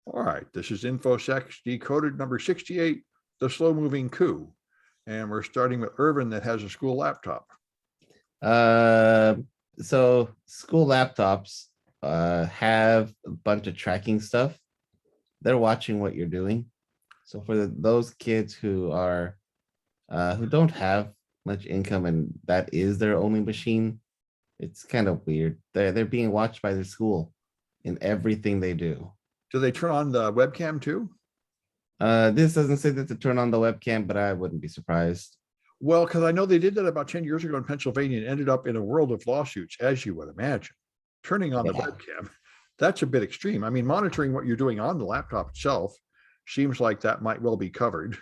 All right, this is Infosec Decoded number 68, the Slow-Moving Coup. And we're starting with Irvin that has a school laptop. Uh, so school laptops have a bunch of tracking stuff. They're watching what you're doing. So for those kids who are who don't have much income and that is their only machine, it's kind of weird. They're being watched by their school in everything they do. Do they turn on the webcam too? This doesn't say that to turn on the webcam, but I wouldn't be surprised. Well, because I know they did that about 10 years ago in Pennsylvania and ended up in a world of lawsuits, as you would imagine. Turning on the webcam, that's a bit extreme. I mean, monitoring what you're doing on the laptop itself seems like that might well be covered.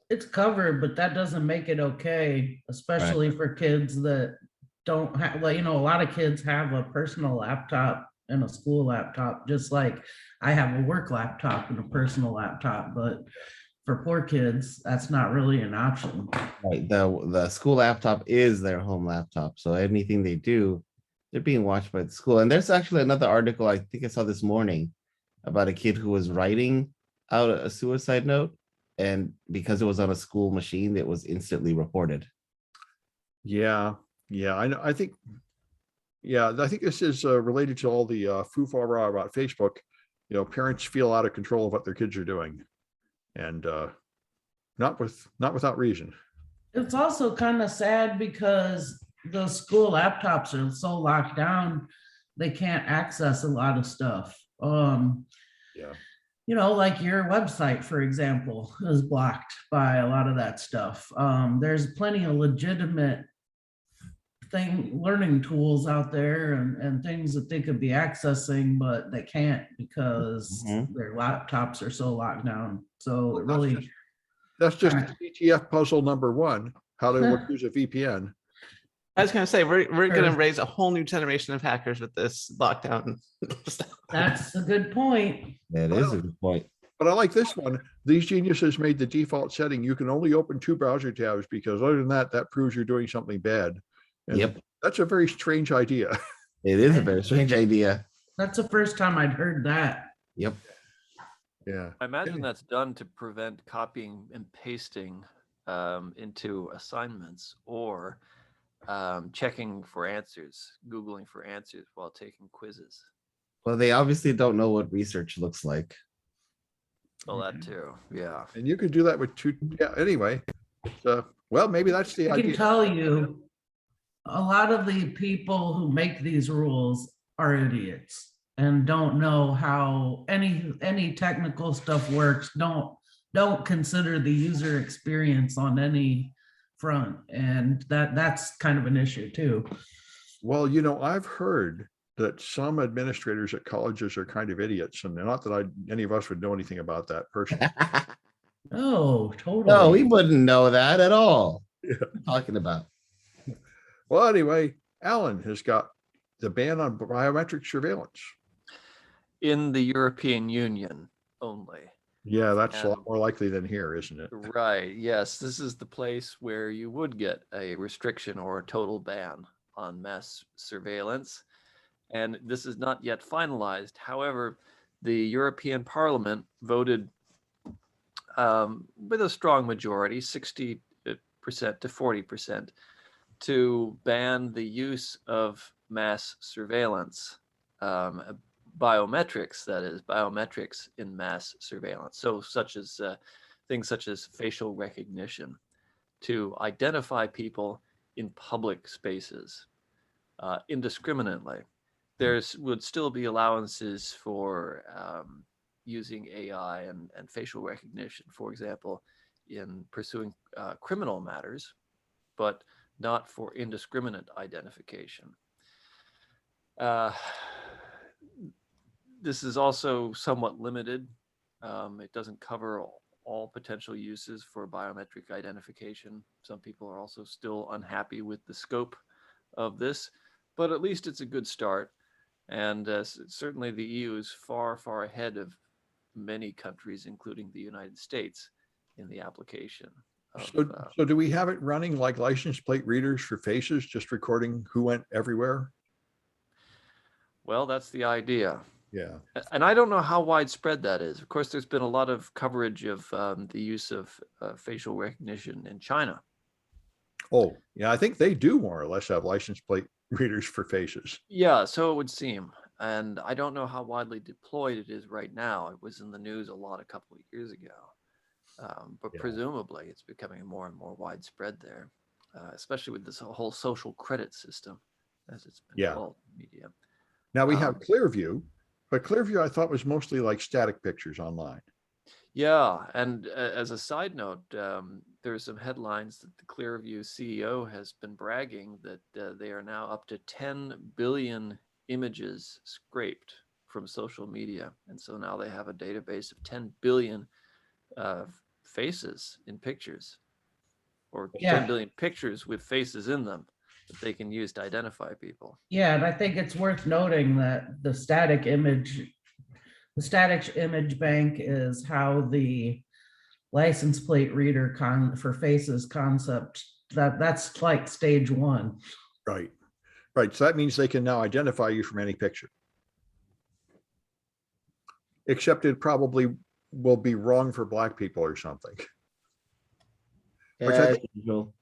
It's covered, but that doesn't make it okay, especially for kids that don't have, like, a lot of kids have a personal laptop and a school laptop, just like I have a work laptop and a personal laptop, but for poor kids, that's not really an option. Right. The school laptop is their home laptop. So anything they do, they're being watched by the school. And there's actually another article I think I saw this morning about a kid who was writing out a suicide note. And because it was on a school machine, it was instantly reported. Yeah, I know. I think this is related to all the foo-fa-ra about Facebook. Parents feel out of control of what their kids are doing, and not without reason. It's also kind of sad because the school laptops are so locked down, they can't access a lot of stuff. Yeah. Like your website, for example, is blocked by a lot of that stuff. There's plenty of legitimate learning tools out there and things that they could be accessing, but they can't because their laptops are so locked down. So it really, that's just ETF puzzle number one, how to use a VPN. I was going to say, we're going to raise a whole new generation of hackers with this lockdown. That's a good point. That is a good point. But I like this one. These geniuses made the default setting. You can only open 2 browser tabs because other than that, that proves you're doing something bad. And yep. That's a very strange idea. It is a very strange idea. That's the first time I'd heard that. Yep. Yeah. I imagine that's done to prevent copying and pasting into assignments or checking for answers, Googling for answers while taking quizzes. Well, they obviously don't know what research looks like. Well, that too, yeah. And you could do that with 2. Yeah. Anyway, well, maybe that's the idea. I can tell you, a lot of the people who make these rules are idiots and don't know how any technical stuff works. Don't consider the user experience on any front, and that's kind of an issue too. Well, I've heard that some administrators at colleges are kind of idiots, and not that any of us would know anything about that personally. Oh, totally. No, we wouldn't know that at all. Yeah. What are you talking about? Well, anyway, Alan has got the ban on biometric surveillance. In the European Union only. Yeah, that's a lot more likely than here, isn't it? Right, yes. This is the place where you would get a restriction or a total ban on mass surveillance. And this is not yet finalized. However, the European Parliament voted with a strong majority, 60% to 40%, to ban the use of mass surveillance, biometrics, that is, biometrics in mass surveillance. So things such as facial recognition to identify people in public spaces indiscriminately. There would still be allowances for using AI and facial recognition, for example, in pursuing criminal matters, but not for indiscriminate identification. This is also somewhat limited. It doesn't cover all potential uses for biometric identification. Some people are also still unhappy with the scope of this, but at least it's a good start. And certainly the EU is far, far ahead of many countries, including the United States, in the application. So do we have it running like license plate readers for faces, just recording who went everywhere? Well, that's the idea. Yeah. And I don't know how widespread that is. Of course, there's been a lot of coverage of the use of facial recognition in China. Oh, yeah. I think they do more or less have license plate readers for faces. Yeah, so it would seem. And I don't know how widely deployed it is right now. It was in the news a lot a couple of years ago. But Yeah. presumably it's becoming more and more widespread there, especially with this whole social credit system, as it's been Yeah. called in media. Now we have Um, Clearview, but Clearview I thought was mostly like static pictures online. Yeah, and as a side note, there are some headlines that the Clearview CEO has been bragging that they are now up to 10 billion images scraped from social media. And so now they have a database of 10 billion faces in pictures, or 10 billion pictures with faces in them that they can use to identify people. Yeah, and I think it's worth noting that the static image bank is how the license plate reader for faces concept, that's like stage one. Right. Right. So that means they can now identify you from any picture. Except it probably will be wrong for Black people or something. Which I Yeah, think usual.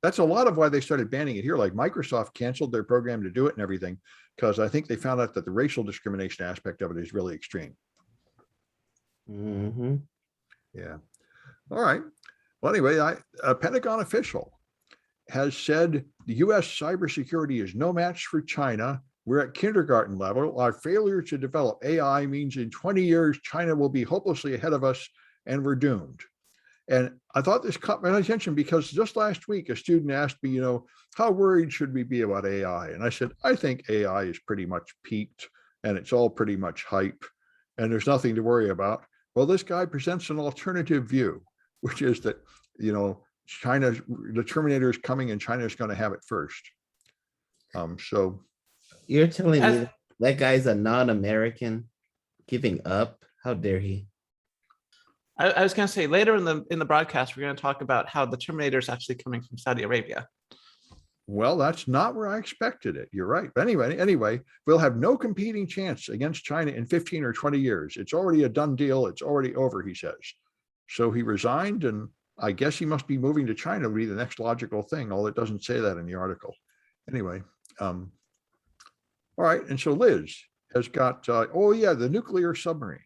that's a lot of why they started banning it here. Like Microsoft canceled their program to do it and everything, because I think they found out that the racial discrimination aspect of it is really extreme. Mhm. Yeah. All right. Well, anyway, a Pentagon official has said the US cybersecurity is no match for China. We're at kindergarten level. Our failure to develop AI means in 20 years, China will be hopelessly ahead of us and we're doomed. And I thought this caught my attention because just last week, a student asked me, how worried should we be about AI? And I said, I think AI is pretty much peaked and it's all pretty much hype and there's nothing to worry about. Well, this guy presents an alternative view, which is that, China, the Terminator is coming and China is going to have it first. So You're telling me As- that guy's a non-American giving up? How dare he? I was going to say later in the broadcast, we're going to talk about how the Terminator is actually coming from Saudi Arabia. well, that's not where I expected it. You're right. But anyway, we'll have no competing chance against China in 15 or 20 years. It's already a done deal. It's already over, he says. So he resigned, and I guess he must be moving to China would be the next logical thing, although it doesn't say that in the article. Anyway, all right. And so Liz has got, the nuclear submarine.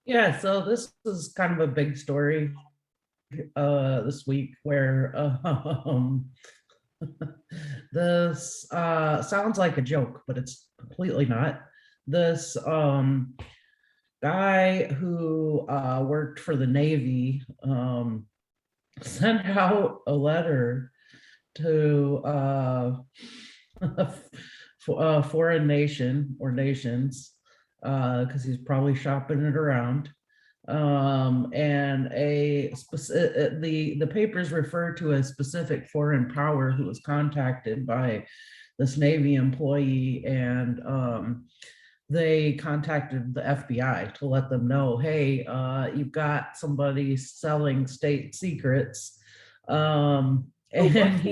Yeah, so this is kind of a big story this week where this sounds like a joke, but it's completely not. This guy who worked for the Navy sent out a letter to foreign nation or nations because he's probably shopping it around. And the papers refer to a specific foreign power who was contacted by this Navy employee, and they contacted the FBI to let them know, hey, you've got somebody selling state secrets. And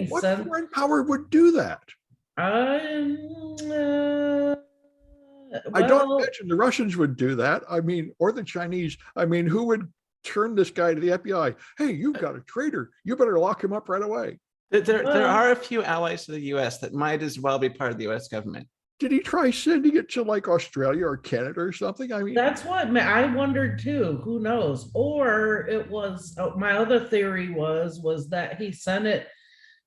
What foreign power would do that? I don't imagine the Russians would do that. I mean, or the Chinese. I mean, who would turn this guy to the FBI? Hey, you've got a traitor. You better lock him up right away. There are a few allies to the US that might as well be part of the US government. Did he try sending it to like Australia or Canada or something? I mean, that's what I wondered too. Who knows? Or it was my other theory was that he sent it.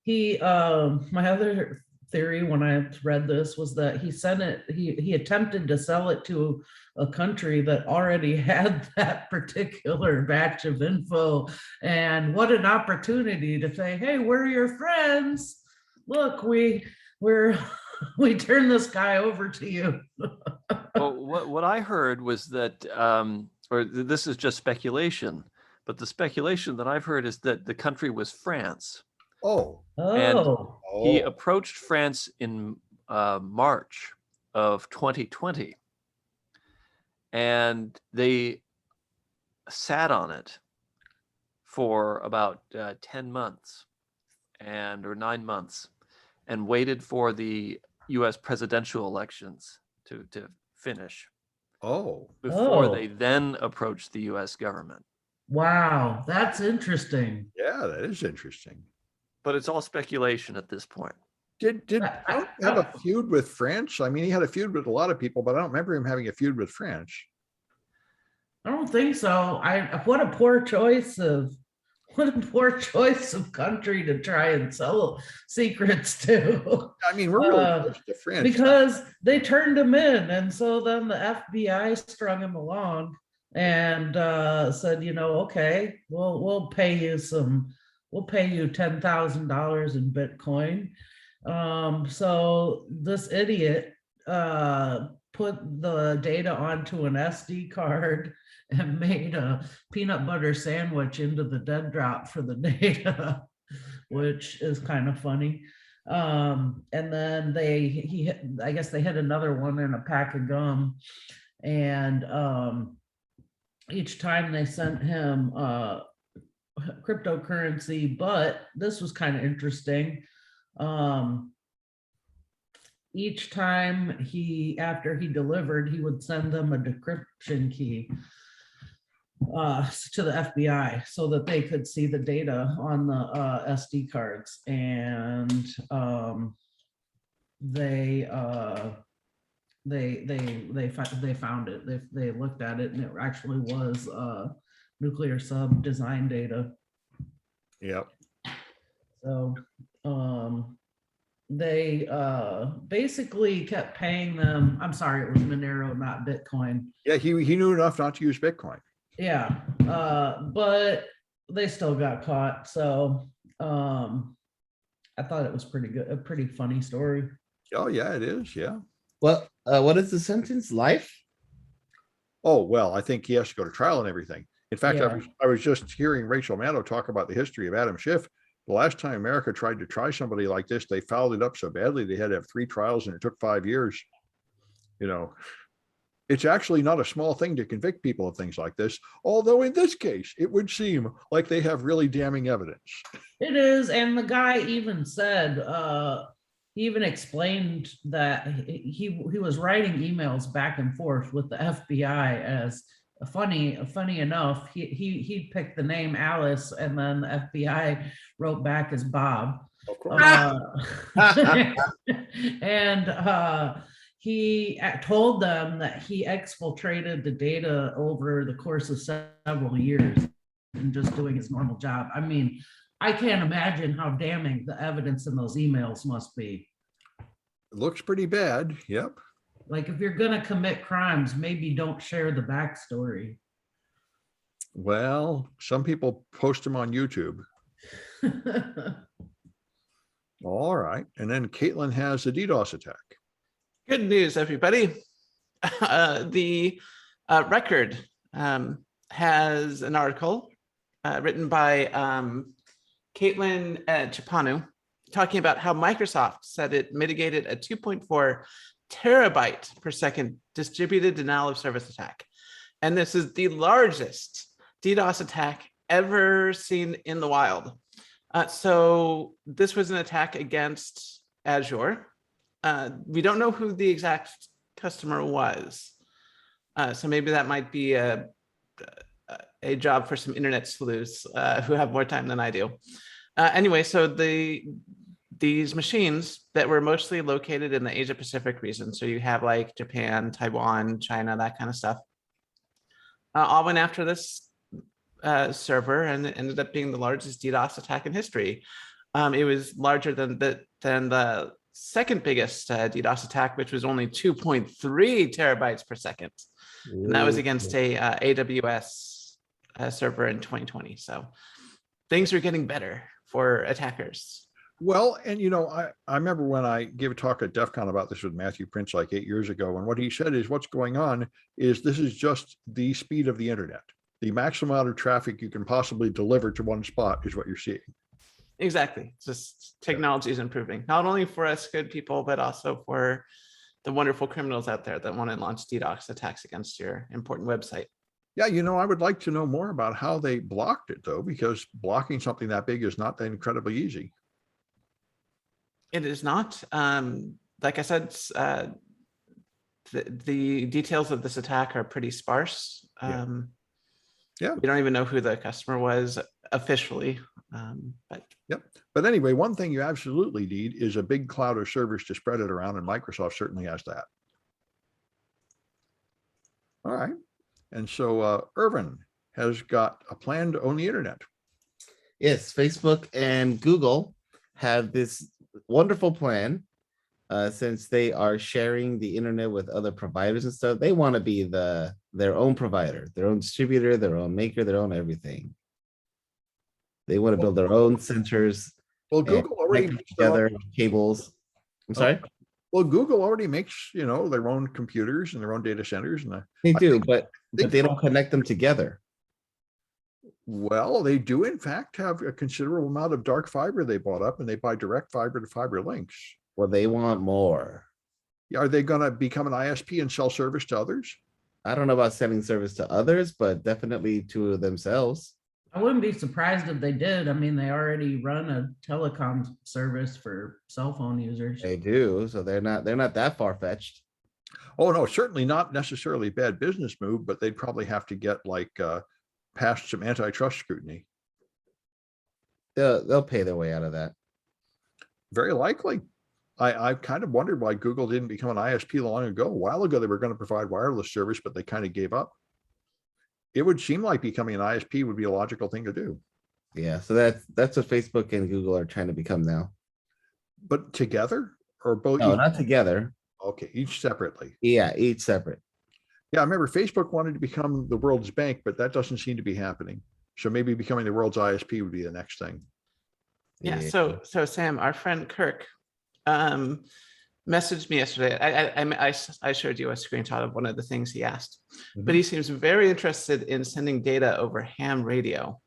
My other theory when I read this was that he sent it, he attempted to sell it to a country that already had that particular batch of info. And what an opportunity to say, hey, we're your friends. Look, we turn this guy over to you. Well, what I heard was that, or this is just speculation, but the speculation that I've heard is that the country was France. And he approached France in March of 2020, and they sat on it for about 10 months or 9 months and waited for the US presidential elections to finish. Oh, before Oh. they then approached the US government. Wow, that's interesting. yeah, that is interesting. But it's all speculation at this point. Did Trump have a feud with France? I mean, he had a feud with a lot of people, but I don't remember him having a feud with France. I don't think so. What a poor choice of country to try and sell secrets to. I mean, we're really Uh, close to France. Because they turned him in, and so then the FBI strung him along and said, okay, we'll pay you $10,000 in Bitcoin. So this idiot put the data onto an SD card and made a peanut butter sandwich into the dead drop for the data, which is kind of funny. And then I guess they hit another one in a pack of gum, and each time they sent him cryptocurrency, but this was kind of interesting. Each time after he delivered, he would send them a decryption key to the FBI so that they could see the data on the SD cards. And they found it. They looked at it, and it actually was nuclear sub design data. Yep. So they basically kept paying them. I'm sorry, it was Monero, not Bitcoin. Yeah, he knew enough not to use Bitcoin. Yeah, but they still got caught. So I thought it was pretty good, a pretty funny story. Oh, yeah, it is. Yeah. Well, what is the sentence? Life? Oh, well, I think he has to go to trial and everything. In fact, Yeah. I was just hearing Rachel Maddow talk about the history of Adam Schiff. The last time America tried to try somebody like this, they fouled it up so badly they had to have 3 trials, and it took 5 years. It's actually not a small thing to convict people of things like this, although in this case, it would seem like they have really damning evidence. It is, and the guy even said, he even explained that he was writing emails back and forth with the FBI as funny enough. He picked the name Alice, and then the FBI wrote back as Bob. Of course. And he told them that he exfiltrated the data over the course of several years and just doing his normal job. I mean, I can't imagine how damning the evidence in those emails must be. It looks pretty bad. Yep. Like, if you're going to commit crimes, maybe don't share the backstory. Well, some people post them on YouTube. All right. And then Kaitlyn has a DDoS attack. Good news, everybody. The Record has an article written by Kaitlyn Chapanu talking about how Microsoft said it mitigated a 2.4 terabyte per second distributed denial of service attack. And this is the largest DDoS attack ever seen in the wild. So this was an attack against Azure. We don't know who the exact customer was. So maybe that might be a job for some internet sleuths who have more time than I do. Anyway, so these machines that were mostly located in the Asia Pacific region, so you have like Japan, Taiwan, China, that kind of stuff, all went after this server, and it ended up being the largest DDoS attack in history. It was larger than the second biggest DDoS attack, which was only 2.3 terabytes per second. And that was against a AWS server in 2020. So things are getting better for attackers. Well, and I remember when I gave a talk at DEF CON about this with Matthew Prince like 8 years ago, and what he said is what's going on is this is just the speed of the internet. The maximum amount of traffic you can possibly deliver to one spot is what you're seeing. Exactly. Just technology is improving, not only for us good people, but also for the wonderful criminals out there that want to launch DDoS attacks against your important website. Yeah, I would like to know more about how they blocked it, though, because blocking something that big is not that incredibly easy. It is not. Like I said, the details of this attack are pretty sparse. Yeah. Yeah. We don't even know who the customer was officially, but Yep. But anyway, one thing you absolutely need is a big cloud of servers to spread it around, and Microsoft certainly has that. All right. And so Irvin has got a plan to own the internet. Yes, Facebook and Google have this wonderful plan. Since they are sharing the internet with other providers and stuff, they want to be their own provider, their own distributor, their own maker, their own everything. They want to build their own centers. Well, and Google already connect makes their own- together cables. I'm sorry. Well, Google already makes, their own computers and their own data centers. And They I do, think- but they don't connect them together. well, they do in fact have a considerable amount of dark fiber they bought up, and they buy direct fiber to fiber links. Well, they want more. Are they going to become an ISP and sell service to others? I don't know about selling service to others, but definitely to themselves. I wouldn't be surprised if they did. I mean, they already run a telecom service for cell phone users. They do, so they're not that far fetched. Oh, no, certainly not necessarily a bad business move, but they'd probably have to get past some antitrust scrutiny. They'll pay their way out of that. Very likely. I've kind of wondered why Google didn't become an ISP long ago. A while ago, they were going to provide wireless service, but they kind of gave up. It would seem like becoming an ISP would be a logical thing to do. Yeah, so that's what Facebook and Google are trying to become now. But together or both? No, not together. Okay, each separately. Yeah, each separate. Yeah, I remember Facebook wanted to become the world's bank, but that doesn't seem to be happening. So maybe becoming the world's ISP would be the next thing. yeah. So Sam, our friend Kirk, messaged me yesterday. I showed you a screenshot of one of the things he asked, but he seems very interested in sending data over ham radio.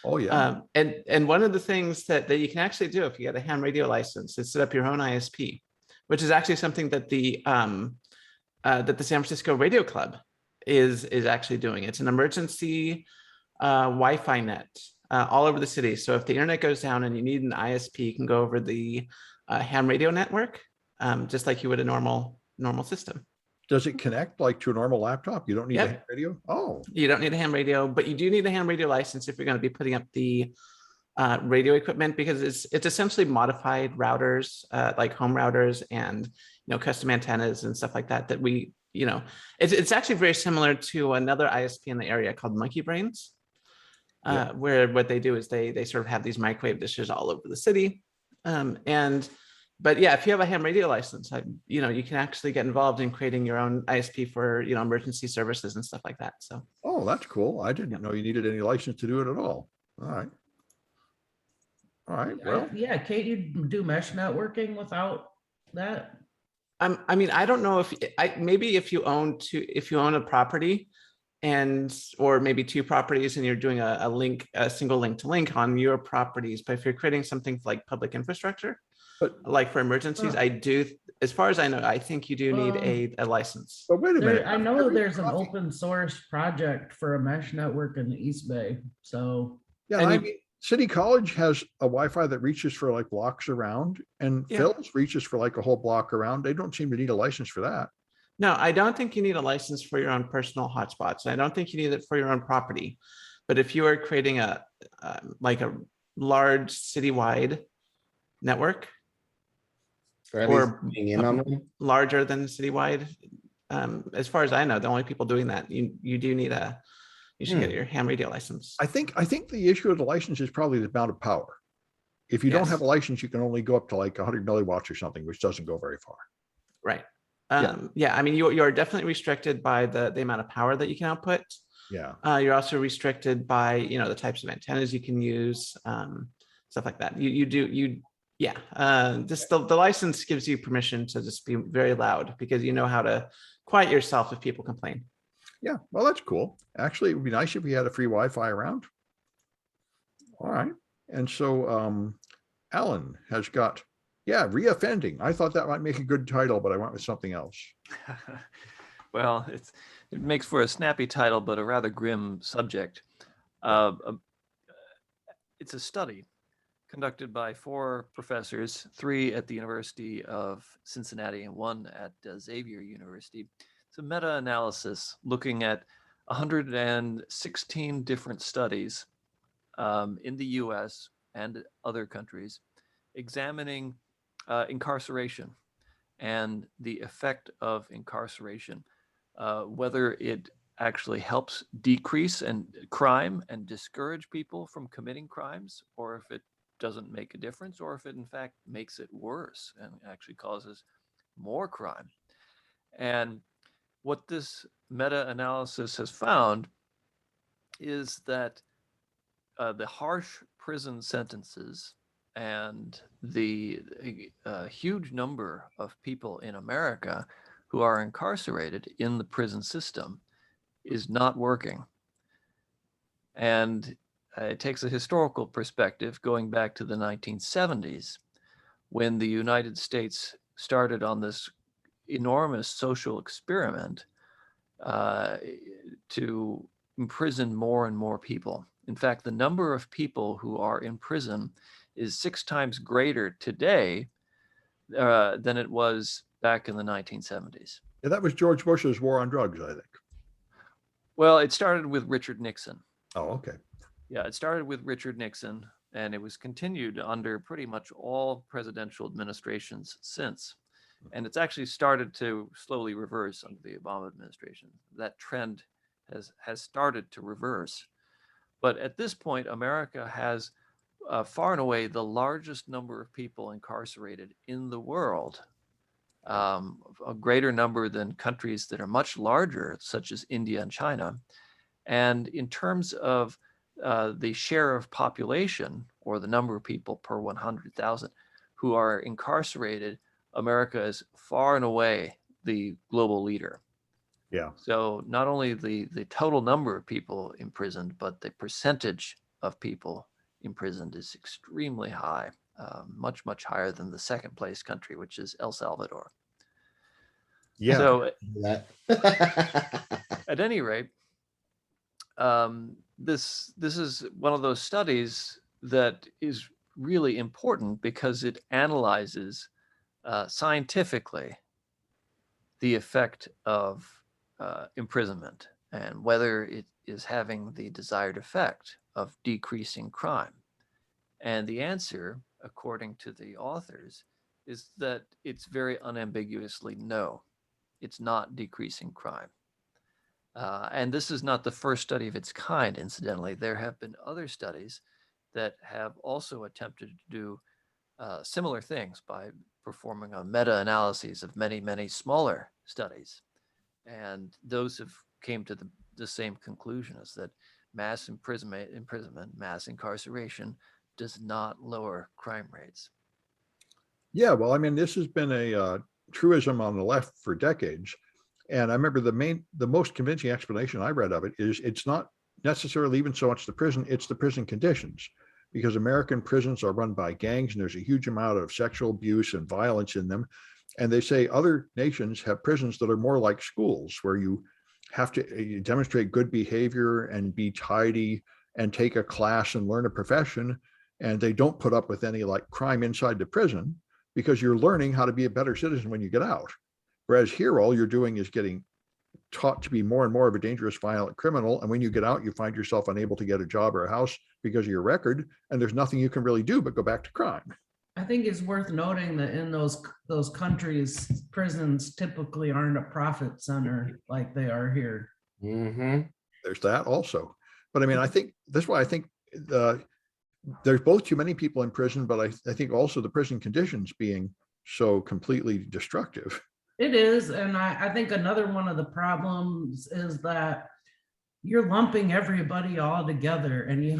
Oh yeah. And one of the things that you can actually do if you get a ham radio license is set up your own ISP, which is actually something that the San Francisco Radio Club is actually doing. It's an emergency Wi-Fi net all over the city. So if the internet goes down and you need an ISP, you can go over the ham radio network, just like you would a normal system. Does it connect like to a normal laptop? You don't need a Yep. ham radio? Oh, You don't need a ham radio, but you do need a ham radio license if you're going to be putting up the radio equipment, because it's essentially modified routers, like home routers and custom antennas and stuff like that. That we, it's actually very similar to another ISP in the area called Monkey Brains, where what they do is they sort of have these microwave dishes all over the city, But yeah, if you have a ham radio license, you can actually get involved in creating your own ISP for emergency services and stuff like that. So. Oh, that's cool. I didn't know you needed any license to do it at all. All right. All right. Well, Yeah, Kate, you do mesh networking without that? I mean, I don't know maybe if you own a property or maybe two properties and you're doing a single link to link on your properties, but if you're creating something like public infrastructure, but like for emergencies, I do, as far as I know, I think you do need a license. but wait a minute. I know Every there's an coffee- open source project for a mesh network in the East Bay. So Yeah, and I you- mean, City College has a Wi-Fi that reaches for like blocks around, and Yeah. Phil's reaches for like a whole block around. They don't seem to need a license for that. No, I don't think you need a license for your own personal hotspots. I don't think you need it for your own property. But if you are creating a large citywide network, Or at Or- least being in on them. larger than citywide, as far as I know, the only people doing that, you do need you should get your ham radio license. I think the issue of the license is probably the amount of power. If you don't Yes. have a license, you can only go up to like 100 milliwatts or something, which doesn't go very far. Right. Yeah. Yeah, I mean, you are definitely restricted by the amount of power that you can output. Yeah. You're also restricted by, the types of antennas you can use, stuff like that. Just the license gives you permission to just be very loud because you know how to quiet yourself if people complain. Yeah. Well, that's cool. Actually, it would be nice if we had a free Wi-Fi around. All right. And so Alan has got, reoffending. I thought that might make a good title, but I went with something else. Well, it makes for a snappy title, but a rather grim subject. It's a study conducted by 4 professors, 3 at the University of Cincinnati and 1 at Xavier University. It's a meta-analysis looking at 116 different studies in the US and other countries, examining incarceration and the effect of incarceration, whether it actually helps decrease crime and discourage people from committing crimes, or if it doesn't make a difference, or if it in fact makes it worse and actually causes more crime. And what this meta-analysis has found is that the harsh prison sentences and the huge number of people in America who are incarcerated in the prison system is not working. And it takes a historical perspective going back to the 1970s, when the United States started on this enormous social experiment to imprison more and more people. In fact, the number of people who are in prison is 6 times greater today than it was back in the 1970s. Yeah, that was George Bush's war on drugs, I think. Well, it started with Richard Nixon. Oh, okay. Yeah, it started with Richard Nixon, and it was continued under pretty much all presidential administrations since. And it's actually started to slowly reverse under the Obama administration. That trend has started to reverse. But at this point, America has far and away the largest number of people incarcerated in the world, a greater number than countries that are much larger, such as India and China. And in terms of the share of population, or the number of people per 100,000 who are incarcerated, America is far and away the global leader. Yeah. So not only the total number of people imprisoned, but the percentage of people imprisoned is extremely high, much, much higher than the second place country, which is El Salvador. Yeah. So That. at any rate, this is one of those studies that is really important because it analyzes scientifically the effect of imprisonment and whether it is having the desired effect of decreasing crime. And the answer, according to the authors, is that it's very unambiguously no. It's not decreasing crime. And this is not the first study of its kind, incidentally. There have been other studies that have also attempted to do similar things by performing a meta-analyses of many, many smaller studies. And those have came to the same conclusion, is that mass imprisonment, mass incarceration does not lower crime rates. Yeah, well, I mean, this has been a truism on the left for decades. And I remember the most convincing explanation I read of it is it's not necessarily even so much the prison, it's the prison conditions. Because American prisons are run by gangs and there's a huge amount of sexual abuse and violence in them. And they say other nations have prisons that are more like schools, where you have to demonstrate good behavior and be tidy and take a class and learn a profession. And they don't put up with any like crime inside the prison, because you're learning how to be a better citizen when you get out. Whereas here, all you're doing is getting taught to be more and more of a dangerous, violent criminal. And when you get out, you find yourself unable to get a job or a house because of your record. And there's nothing you can really do but go back to crime. I think it's worth noting that in those countries, prisons typically aren't a profit center like they are here. Mm-hmm. There's that also. But I mean, I think that's why I think there's both too many people in prison, but I think also the prison conditions being so completely destructive. It is. And I think another one of the problems is that you're lumping everybody all together, and you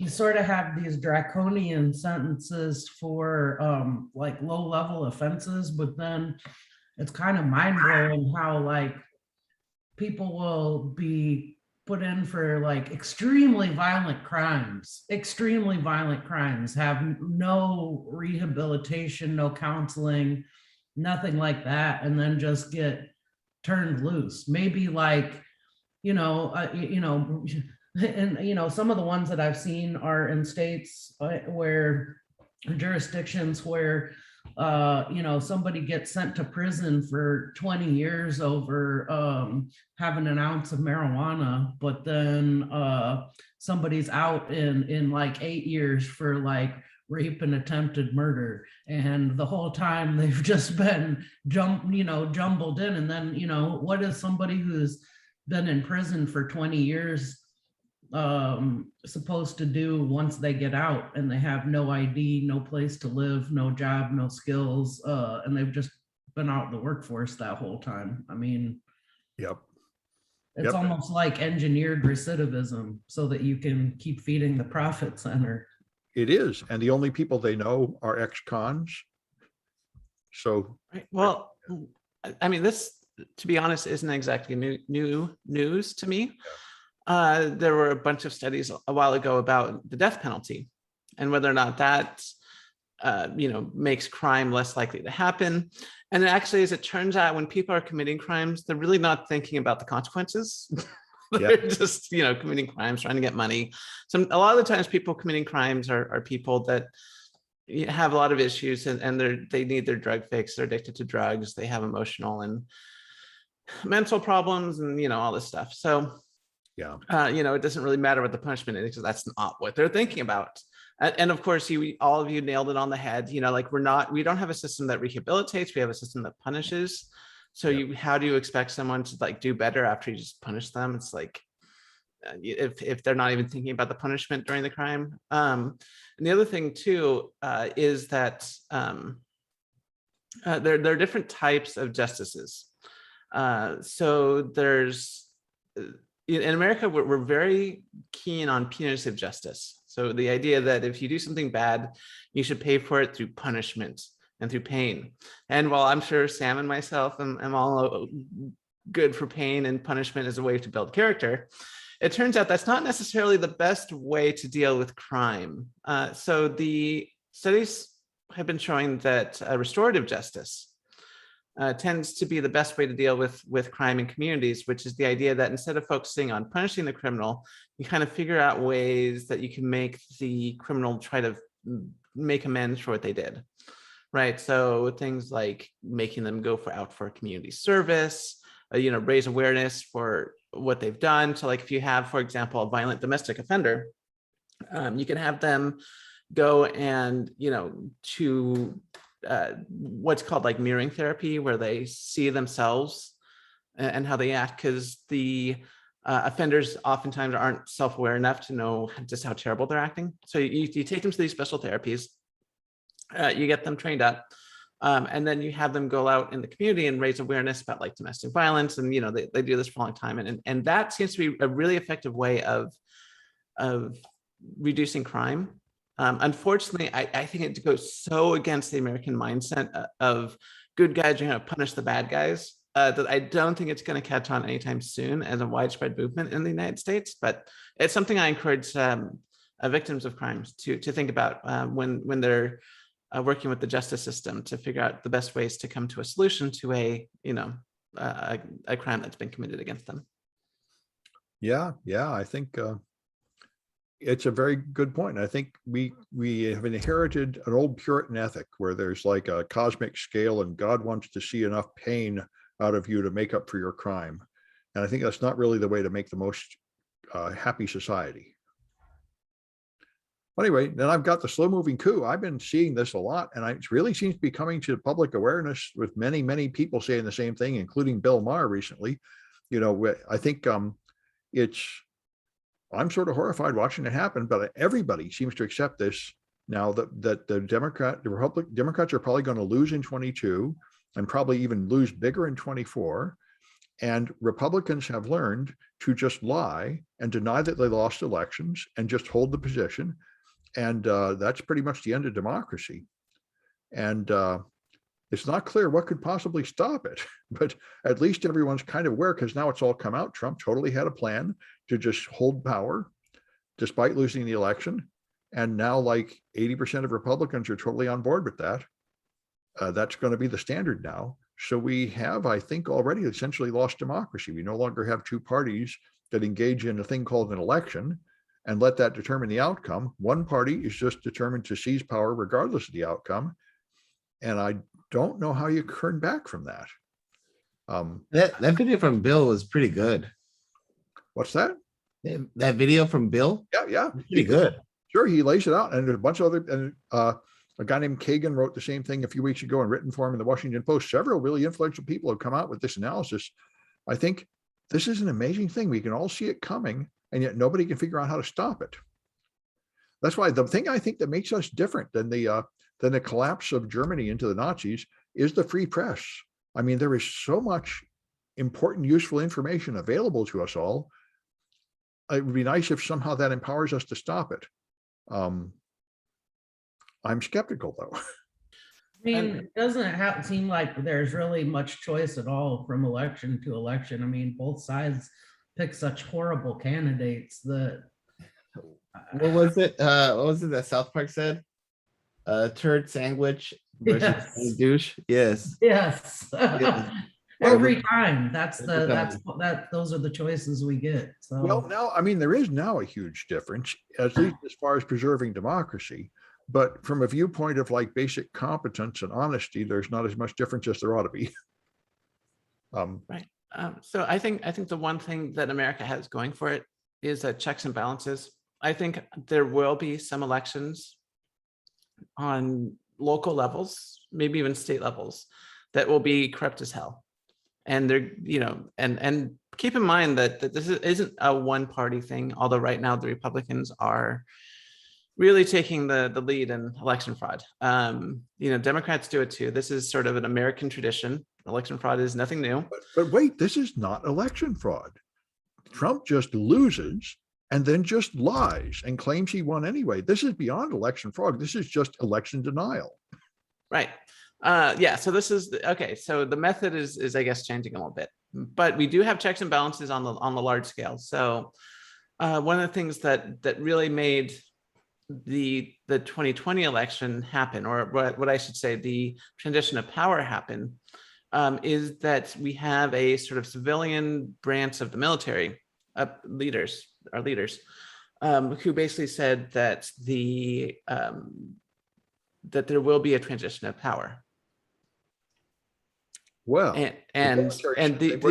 sort of have these draconian sentences for like low level offenses, but then it's kind of mind blowing how like people will be put in for like extremely violent crimes, have no rehabilitation, no counseling, nothing like that, and then just get turned loose. Maybe like, and some of the ones that I've seen are in states where jurisdictions where somebody gets sent to prison for 20 years over having an ounce of marijuana, but then somebody's out in like 8 years for like rape and attempted murder, and the whole time they've just been jumbled in. And then what is somebody who's been in prison for 20 years supposed to do once they get out and they have no ID, no place to live, no job, no skills, and they've just been out in the workforce that whole time? I mean, Yep. it's Yep. almost like engineered recidivism so that you can keep feeding the profit center. It is. And the only people they know are ex-cons. So Right. Well, I mean, this, to be honest, isn't exactly new news to me. There were a bunch of studies a while ago about the death penalty and whether or not that, makes crime less likely to happen. And actually, as it turns out, when people are committing crimes, they're really not thinking about the consequences. They're just, committing crimes, trying to get money. So a lot of the times people committing crimes are people that have a lot of issues and they need their drug fix. They're addicted to drugs. They have emotional and mental problems and, all this stuff. So, yeah, it doesn't really matter what the punishment is because that's not what they're thinking about. And of course, all of you nailed it on the head. Like we don't have a system that rehabilitates. We have a system that punishes. So how do you expect someone to like do better after you just punish them? It's like, if they're not even thinking about the punishment during the crime. And the other thing too, is that there are different types of justices. So there's, in America, we're very keen on punitive justice. So the idea that if you do something bad, you should pay for it through punishment and through pain. And while I'm sure Sam and myself am all good for pain and punishment as a way to build character, it turns out that's not necessarily the best way to deal with crime. So the studies have been showing that restorative justice tends to be the best way to deal with crime in communities, which is the idea that instead of focusing on punishing the criminal, you kind of figure out ways that you can make the criminal try to make amends for what they did. Right. So things like making them go out for community service, raise awareness for what they've done. So like if you have, for example, a violent domestic offender, you can have them go and, to what's called like mirroring therapy, where they see themselves and how they act, because the offenders oftentimes aren't self-aware enough to know just how terrible they're acting. So you take them to these special therapies. You get them trained up, and then you have them go out in the community and raise awareness about like domestic violence. And, they do this for a long time. And that seems to be a really effective way of reducing crime. Unfortunately, I think it goes so against the American mindset of good guys are going to punish the bad guys that I don't think it's going to catch on anytime soon as a widespread movement in the United States. But it's something I encourage victims of crimes to think about when they're working with the justice system, to figure out the best ways to come to a solution to a crime that's been committed against them. Yeah, I think it's a very good point. I think we have inherited an old Puritan ethic where there's like a cosmic scale and God wants to see enough pain out of you to make up for your crime. And I think that's not really the way to make the most happy society. Anyway, then I've got the slow-moving coup. I've been seeing this a lot, and it really seems to be coming to public awareness with many, many people saying the same thing, including Bill Maher recently. I think I'm sort of horrified watching it happen, but everybody seems to accept this now that the Democrats are probably going to lose in 22 and probably even lose bigger in 24. And Republicans have learned to just lie and deny that they lost elections and just hold the position. And that's pretty much the end of democracy. And it's not clear what could possibly stop it, but at least everyone's kind of aware because now it's all come out. Trump totally had a plan to just hold power despite losing the election. And now like 80% of Republicans are totally on board with that. That's going to be the standard now. So we have, I think, already essentially lost democracy. We no longer have two parties that engage in a thing called an election and let that determine the outcome. One party is just determined to seize power regardless of the outcome. And I don't know how you turn back from that. That video from Bill was pretty good. What's that? That video from Bill, Yeah. pretty good. Sure, he lays it out, and there's a bunch of other, and a guy named Kagan wrote the same thing a few weeks ago in written form in the Washington Post. Several really influential people have come out with this analysis. I think this is an amazing thing. We can all see it coming, and yet nobody can figure out how to stop it. That's why the thing I think that makes us different than the collapse of Germany into the Nazis is the free press. I mean, there is so much important, useful information available to us all. It would be nice if somehow that empowers us to stop it. I'm skeptical, though. I mean, it doesn't seem like there's really much choice at all from election to election. I mean, both sides pick such horrible candidates that. What was it? What was it that South Park said? Turd sandwich versus Yes. douche. Yes. Yes. Yeah. Every time. Every time. Those are the choices we get. So. Well, now, I mean, there is now a huge difference, at least as far as preserving democracy. But from a viewpoint of like basic competence and honesty, there's not as much difference as there ought to be. Right. So I think the one thing that America has going for it is checks and balances. I think there will be some elections on local levels, maybe even state levels, that will be corrupt as hell. And they're, and keep in mind that this isn't a one party thing, although right now the Republicans are really taking the lead in election fraud. Democrats do it too. This is sort of an American tradition. Election fraud is nothing new. But wait, this is not election fraud. Trump just loses and then just lies and claims he won anyway. This is beyond election fraud. This is just election denial. Right. Yeah. So this is okay. So the method is I guess changing a little bit, but we do have checks and balances on the large scale. So one of the things that really made the 2020 election happen, or what I should say, the transition of power happen, is that we have a sort of civilian branch of the military leaders, who basically said that that there will be a transition of power. Well, and the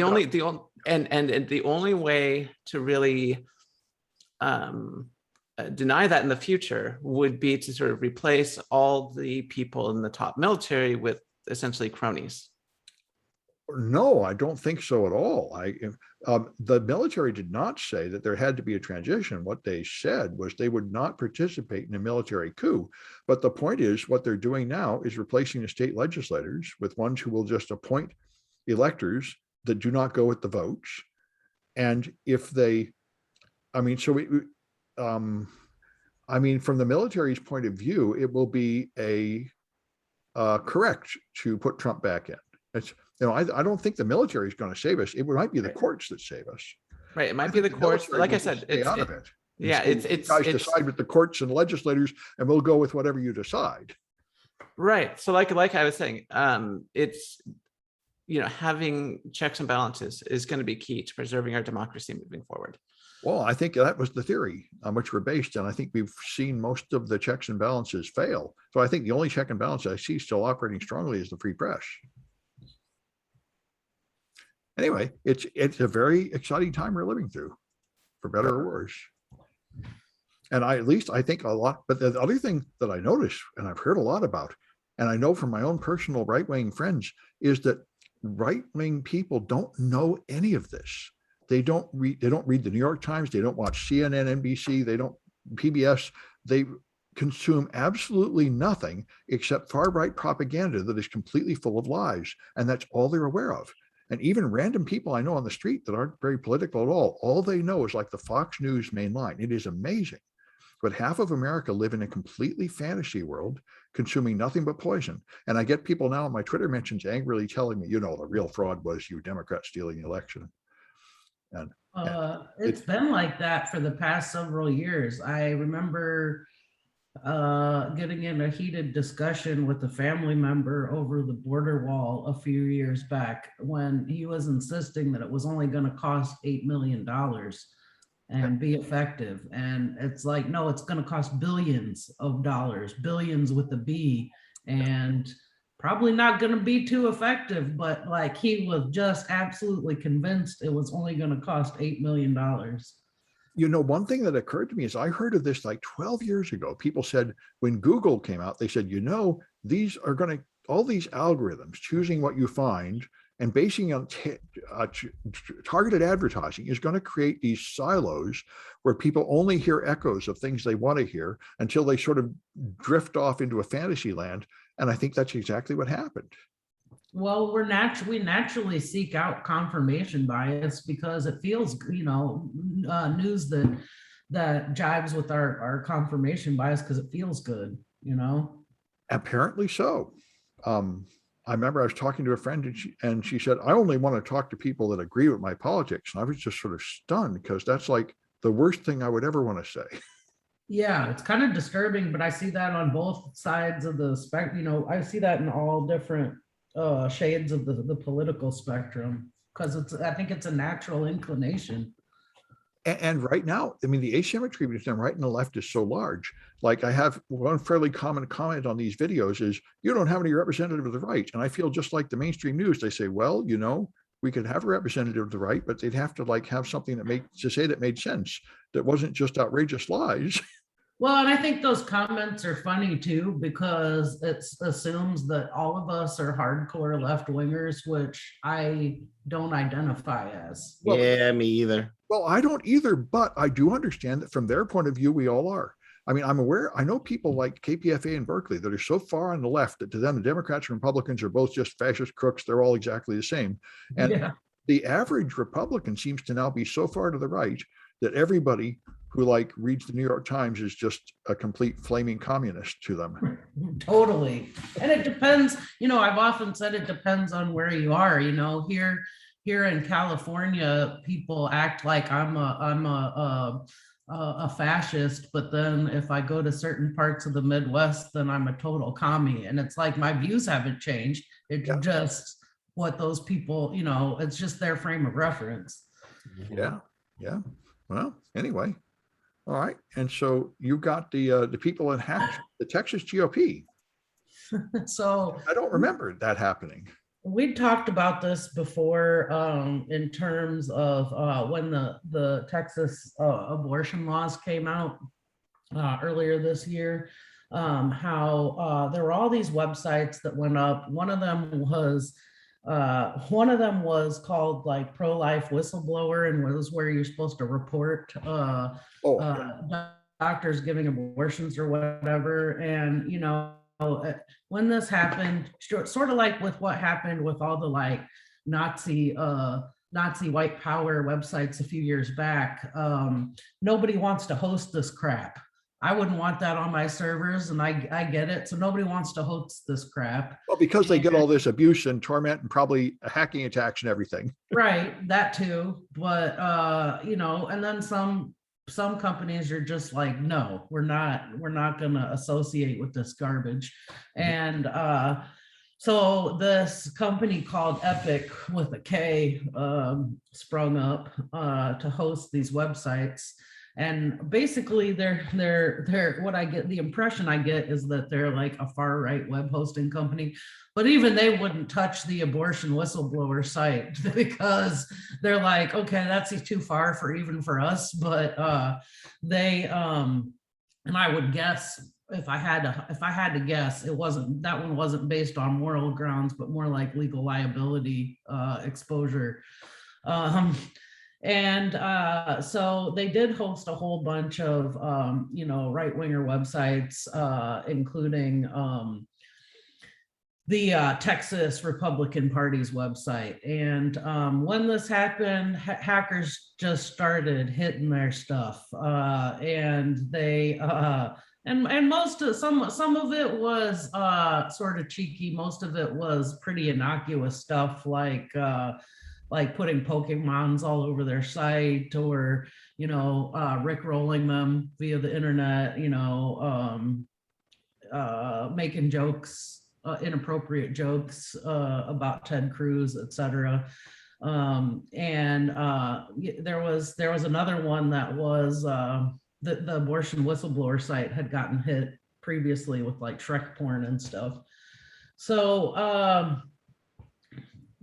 only way to really deny that in the future would be to sort of replace all the people in the top military with essentially cronies. no, I don't think so at all. The military did not say that there had to be a transition. What they said was they would not participate in a military coup. But the point is, what they're doing now is replacing the state legislators with ones who will just appoint electors that do not go with the votes. And if they, from the military's point of view, it will be correct to put Trump back in. I don't think the military is going to save us. It might be the courts that save us. Right. It might be the courts. Like I said, it's out of it. Yeah, it's guys decide with the courts and legislators, and we'll go with whatever you decide. Right. So like I was saying, it's having checks and balances is going to be key to preserving our democracy moving forward. Well, I think that was the theory on which we're based, and I think we've seen most of the checks and balances fail. So I think the only check and balance I see still operating strongly is the free press. Anyway, it's a very exciting time we're living through, for better or worse. And I think a lot, but the other thing that I noticed, and I've heard a lot about, and I know from my own personal right-wing friends, is that right-wing people don't know any of this. They don't read the New York Times, they don't watch CNN, NBC, they don't PBS, they consume absolutely nothing except far-right propaganda that is completely full of lies. And that's all they're aware of. And even random people I know on the street that aren't very political at all they know is like the Fox News main line. It is amazing. But half of America live in a completely fantasy world, consuming nothing but poison. And I get people now on my Twitter mentions angrily telling me, the real fraud was you Democrats stealing the election. And it's been like that for the past several years. I remember getting in a heated discussion with a family member over the border wall a few years back when he was insisting that it was only going to cost $8 million and be effective. And it's like, no, it's going to cost billions of dollars, billions with a B, and probably not going to be too effective. But like, he was just absolutely convinced it was only going to cost $8 million. You know, one thing that occurred to me is I heard of this like 12 years ago. People said when Google came out, they said, you know, these are going to, all these algorithms choosing what you find and basing on targeted advertising is going to create these silos where people only hear echoes of things they want to hear until they sort of drift off into a fantasy land. And I think that's exactly what happened. Well, we naturally seek out confirmation bias because it feels, you know, news that jives with our confirmation bias because it feels good, you know. Apparently so. I remember I was talking to a friend and she said, I only want to talk to people that agree with my politics. And I was just sort of stunned because that's like the worst thing I would ever want to say. Yeah, it's kind of disturbing, but I see that on both sides of the spectrum. You know, I see that in all different shades of the political spectrum because I think it's a natural inclination. And right now, I mean, the asymmetry between right and the left is so large. Like I have one fairly common comment on these videos is, you don't have any representative of the right. And I feel just like the mainstream news, they say, well, you know, we could have a representative of the right, but they'd have to like have something that made sense, that wasn't just outrageous lies. Well, and I think those comments are funny too, because it assumes that all of us are hardcore left wingers, which I don't identify as. Well, Yeah, me either. Well, I don't either, but I do understand that from their point of view, we all are. I mean, I'm aware, I know people like KPFA in Berkeley that are so far on the left that to them, the Democrats and Republicans are both just fascist crooks. They're all exactly the same. And Yeah. the average Republican seems to now be so far to the right that everybody who like reads the New York Times is just a complete flaming communist to them. Totally. And it depends, you know, I've often said it depends on where you are, you know, here in California, people act like I'm a fascist, but then if I go to certain parts of the Midwest, then I'm a total commie. And it's like my views haven't changed. It's just what those people, you know, it's just their frame of reference. Yeah. Yeah. Well, anyway. All right. And so you got the people in the Texas GOP. So I don't remember that happening. We talked about this before in terms of when the Texas abortion laws came out earlier this year, how there were all these websites that went up. One of them was called like Pro-Life Whistleblower, and was where you're supposed to report doctors giving abortions or whatever. And, you know, when this happened, sort of like with what happened with all the like Nazi white power websites a few years back, nobody wants to host this crap. I wouldn't want that on my servers, and I get it. So nobody wants to host this crap. Well, because they get all this abuse and torment and probably hacking attacks and everything. Right, that too. But you know, and then some companies are just like, no, we're not gonna associate with this garbage. And so this company called Epic with a K sprung up to host these websites. And basically they're what I get, the impression I get is that they're like a far right web hosting company, but even they wouldn't touch the abortion whistleblower site because they're like, okay, that's too far for us. But they and I would guess, if I had to guess, that one wasn't based on moral grounds, but more like legal liability exposure. And so they did host a whole bunch of, you know, right-winger websites, including the Texas Republican Party's website. And when this happened, hackers just started hitting their stuff, and they and most of some of it was sort of cheeky. Most of it was pretty innocuous stuff, like like putting Pokemons all over their site, or, you know, rickrolling them via the internet, you know, making jokes, inappropriate jokes about Ted Cruz, etc. There was another one that was the abortion whistleblower site had gotten hit previously with like Shrek porn and stuff. So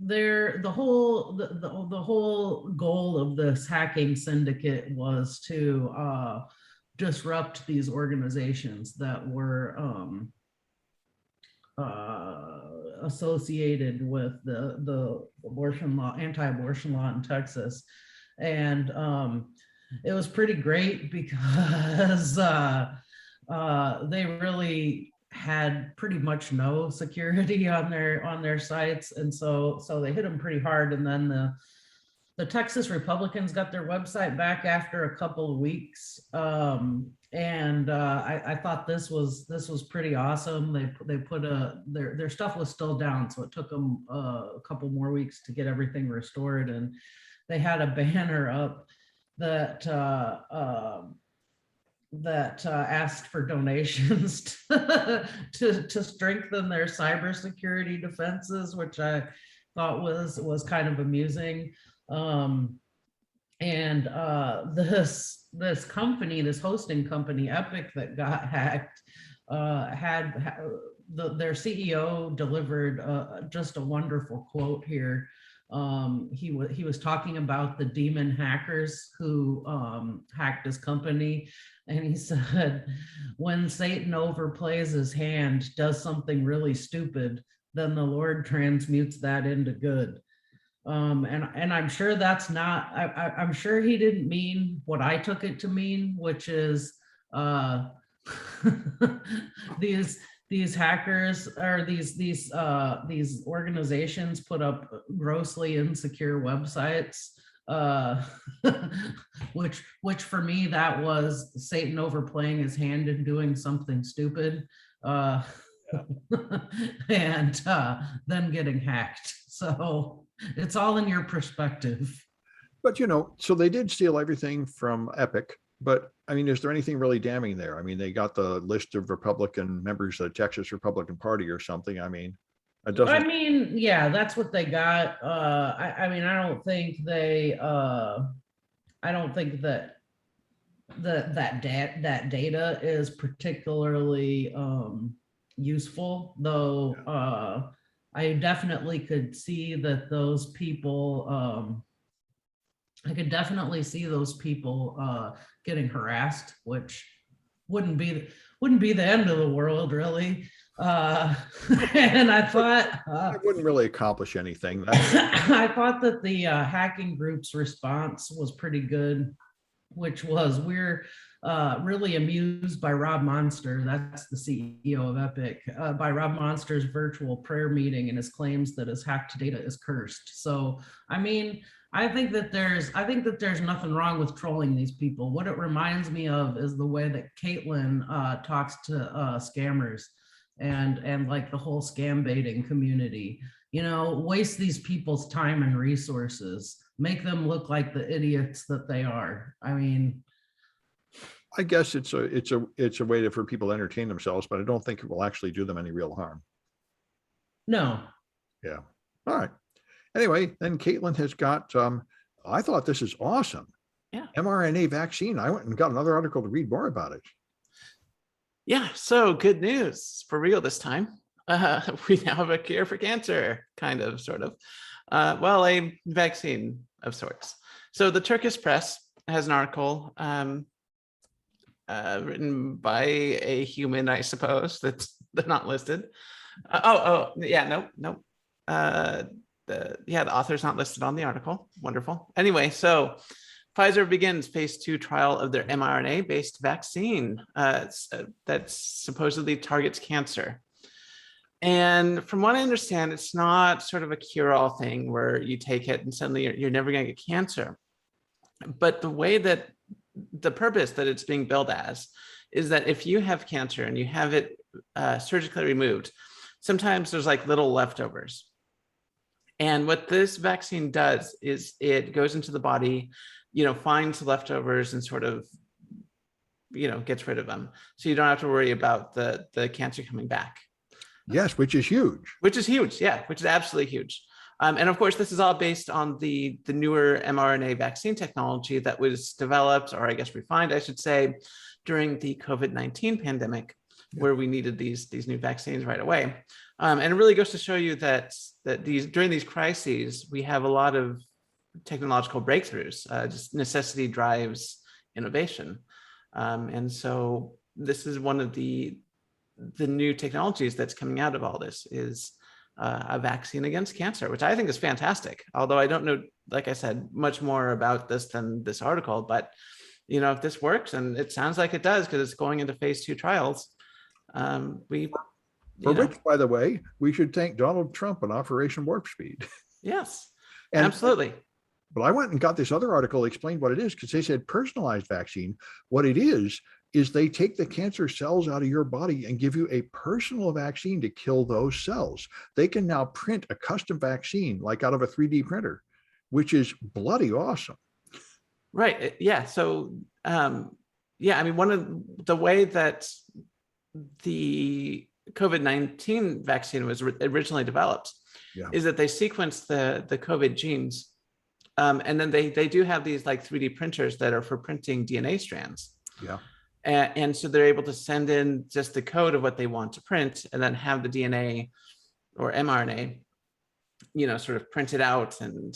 the whole goal of this hacking syndicate was to disrupt these organizations that were associated with the abortion law, anti-abortion law in Texas. And it was pretty great because they really had pretty much no security on their sites, and so they hit them pretty hard. And then the Texas Republicans got their website back after a couple of weeks, and I thought this was pretty awesome. They put their stuff was still down, so it took them a couple more weeks to get everything restored. And they had a banner up that asked for donations to strengthen their cybersecurity defenses, which I thought was kind of amusing. This company, this hosting company, Epic, that got hacked, their CEO delivered just a wonderful quote here. He was talking about the demon hackers who hacked his company, and he said, "When Satan overplays his hand, does something really stupid, then the Lord transmutes that into good." And I'm sure that's not. I'm sure he didn't mean what I took it to mean, which is these hackers, or these organizations put up grossly insecure websites, which for me, that was Satan overplaying his hand and doing something stupid, and then getting hacked. So it's all in your perspective. But, you know, so they did steal everything from Epic. But I mean, is there anything really damning there? I mean, they got the list of Republican members of the Texas Republican Party or something. I mean, it doesn't. I mean, yeah, that's what they got. I mean, I don't think that data is particularly useful, though. I definitely could see that those people. I could definitely see those people getting harassed, which wouldn't be the end of the world, really. And I thought It wouldn't really accomplish anything. I thought that the hacking group's response was pretty good, which was, we're really amused by Rob Monster, that's the CEO of Epic, by Rob Monster's virtual prayer meeting and his claims that his hacked data is cursed. So, I mean, I think that there's nothing wrong with trolling these people. What it reminds me of is the way that Kaitlyn talks to scammers and like the whole scam baiting community. You know, waste these people's time and resources, make them look like the idiots that they are. I mean, I guess it's a way for people to entertain themselves, but I don't think it will actually do them any real harm. no. Yeah. All right. Anyway, then Kaitlyn has got, I thought this is awesome. Yeah. mRNA vaccine. I went and got another article to read more about it. Yeah, so good news for real this time. We now have a cure for cancer, kind of, sort of. Well, a vaccine of sorts. So the Turkish press has an article written by a human, I suppose, that's not listed. The author's not listed on the article. Wonderful. Anyway, so Pfizer begins phase 2 trial of their mRNA-based vaccine that supposedly targets cancer. And from what I understand, it's not sort of a cure-all thing where you take it and suddenly you're never going to get cancer. But the way that the purpose that it's being billed as is that if you have cancer and you have it surgically removed, sometimes there's like little leftovers. And what this vaccine does is it goes into the body, finds leftovers and sort of, gets rid of them. So you don't have to worry about the cancer coming back. Yes, which is huge. Which is huge, yeah, which is absolutely huge. And of course, this is all based on the newer mRNA vaccine technology that was developed, or I guess refined, I should say, during the COVID-19 pandemic, where we needed these new vaccines right away. And it really goes to show you that during these crises, we have a lot of technological breakthroughs. Just necessity drives innovation. And so this is one of the new technologies that's coming out of all this is a vaccine against cancer, which I think is fantastic. Although I don't know, like I said, much more about this than this article, but if this works, and it sounds like it does, because it's going into phase 2 trials, For which, by the way, we should thank Donald Trump and Operation Warp Speed. Yes, And- absolutely. But I went and got this other article that explained what it is, because they said personalized vaccine. What it is they take the cancer cells out of your body and give you a personal vaccine to kill those cells. They can now print a custom vaccine like out of a 3D printer, which is bloody awesome. Right. Yeah. So, one of the way that the COVID-19 vaccine was originally developed is that they sequenced the COVID genes. And then they do have these like 3D printers that are for printing DNA strands. Yeah. And so they're able to send in just the code of what they want to print, and then have the DNA or mRNA, sort of printed out and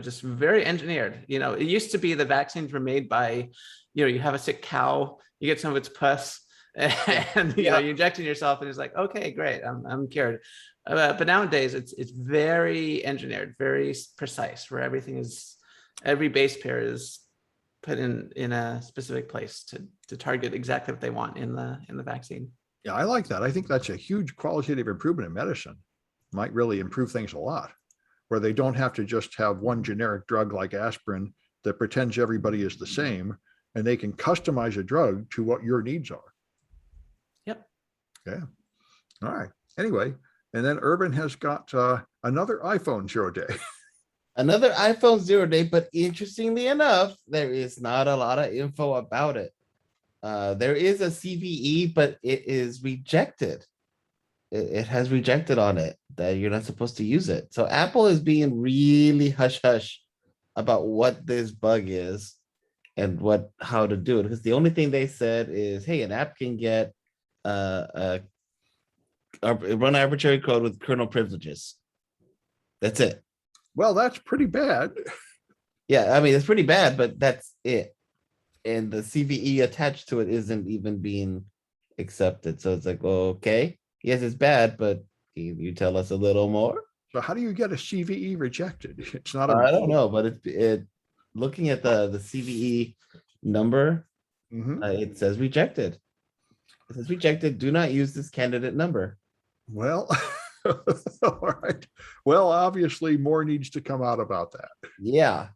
just very engineered. It used to be the vaccines were made by, you have a sick cow, you get some of its pus, and you inject it in yourself, and it's like, okay, great, I'm cured. But nowadays it's very engineered, very precise, where every base pair is put in a specific place to target exactly what they want in the vaccine. Yeah, I like that. I think that's a huge qualitative improvement in medicine. Might really improve things a lot, where they don't have to just have one generic drug like aspirin that pretends everybody is the same, and they can customize a drug to what your needs are. Yep. Yeah. All right. Anyway, and then Irvin has got another iPhone 0 day. Another iPhone 0 day, but interestingly enough, there is not a lot of info about it. There is a CVE, but it is rejected. It has rejected on it that you're not supposed to use it. So Apple is being really hush hush about what this bug is and how to do it. Because the only thing they said is, hey, an app can get run arbitrary code with kernel privileges. That's it. Well, that's pretty bad. Yeah, I mean, it's pretty bad, but that's it. And the CVE attached to it isn't even being accepted. So it's like, well, okay, yes, it's bad, but can you tell us a little more? So how do you get a CVE rejected? It's not I don't know, but it looking at the CVE number, it says rejected. It says rejected. Do not use this candidate number. Well, all right. Well, obviously more needs to come out about that. Yeah.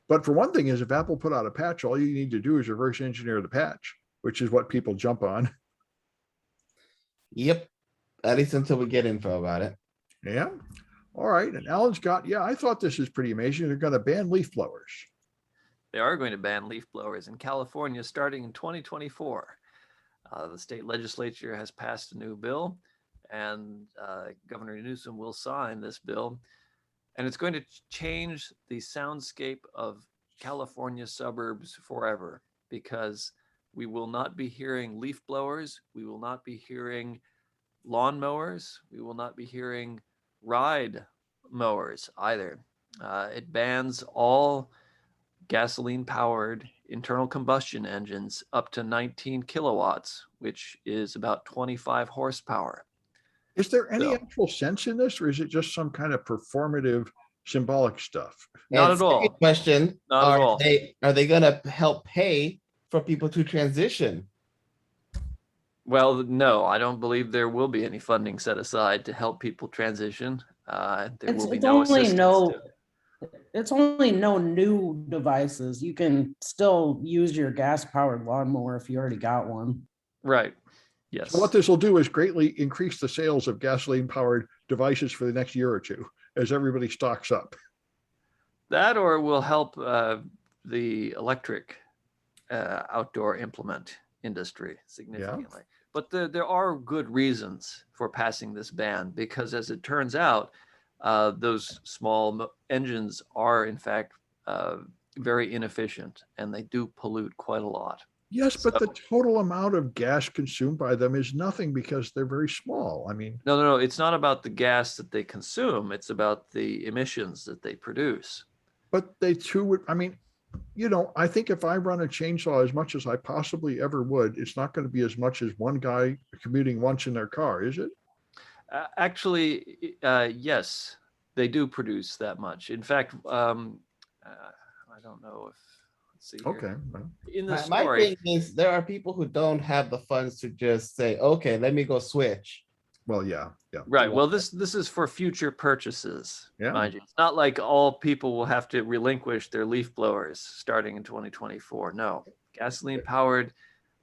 But for one thing is, if Apple put out a patch, all you need to do is reverse engineer the patch, which is what people jump on. Yep. At least until we get info about it. Yeah. All right. And Alan's got, I thought this is pretty amazing. They're going to ban leaf blowers. They are going to ban leaf blowers in California starting in 2024. The state legislature has passed a new bill, and Governor Newsom will sign this bill. And it's going to change the soundscape of California suburbs forever, because we will not be hearing leaf blowers. We will not be hearing lawnmowers. We will not be hearing ride mowers either. It bans all gasoline powered internal combustion engines up to 19 kilowatts, which is about 25 horsepower. Is there any actual sense in this, or is it just some kind of performative symbolic stuff? Not And at all. second question, Not at all. are they gonna help pay for people to transition? Well, no, I don't believe there will be any funding set aside to help people transition. There will be no assistance. It's only no new devices. You can still use your gas powered lawnmower if you already got one. Right. Yes. So what this will do is greatly increase the sales of gasoline-powered devices for the next year or two as everybody stocks up. That or will help the electric outdoor implement industry significantly. But there are good reasons for passing this ban, because as it turns out, those small engines are in fact very inefficient, and they do pollute quite a lot. Yes, but the So- total amount of gas consumed by them is nothing because they're very small. I mean, No, it's not about the gas that they consume. It's about the emissions that they produce. but they too would, I mean, you know, I think if I run a chainsaw as much as I possibly ever would, it's not going to be as much as one guy commuting once in their car, is it? Actually, yes, they do produce that much. In fact, I don't know if, let's see here. Okay. Well, In the My story, thing is, there are people who don't have the funds to just say, okay, let me go switch. well, yeah. right. Well, this is for future purchases, Yeah. mind you. It's not like all people will have to relinquish their leaf blowers starting in 2024. No, gasoline-powered